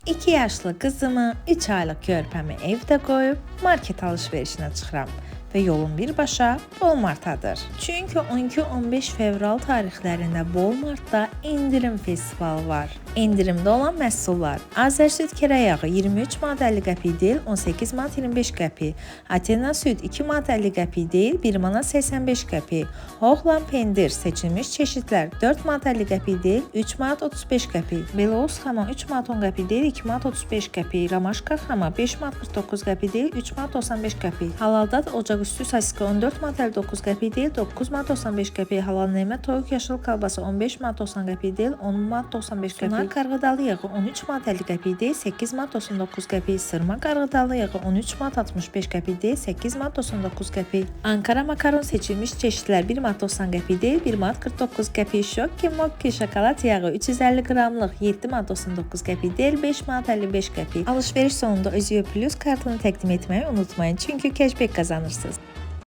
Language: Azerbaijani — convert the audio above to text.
2 yaşlı qızımı, 3 aylıq körpəmi evdə qoyub market alış-verişinə çıxıram və yolum birbaşa Walmartadır. Çünki 12-15 fevral tarixlərində Walmartda indirim festivalı var. İndirimdə olan məhsullar: Azərsüd kərə yağı 23 manat 50 qəpik deyil, 18 manat 25 qəpik. Atena süd 2 manat 50 qəpik deyil, 1 manat 85 qəpik. Hoxland pendir seçilmiş çeşidlər 4 manat 50 qəpik deyil, 3 manat 35 qəpik. Belouz xama 3 manat 10 qəpik deyil, 2 manat 35 qəpik. Ramaşka xama 5 manat 49 qəpik deyil, 3 manat 95 qəpik. Halalda ocaqüstü sasika 14 manat 59 qəpik deyil, 9 manat 95 qəpik. Halal nemət toyuq yaşıl kolbasa 15 manat 90 qəpik deyil, 10 manat 95 qəpik. Sunar qarğıdalı yağı 13 manat 50 qəpik deyil, 8 manat 99 qəpik. Sırma qarğıdalı yağı 13 manat 65 qəpik deyil, 8 manat 99 qəpik. Ankara makaron seçilmiş çeşidlər 1 manat 90 qəpik deyil, 1 manat 49 qəpik. Şokki Mokki şokolad yağı 350 qramlıq 7 manat 99 qəpik deyil, 5 manat 55 qəpik. Alış-veriş sonunda Özüyo Plus kartını təqdim etməyi unutmayın, çünki cashback qazanırsınız.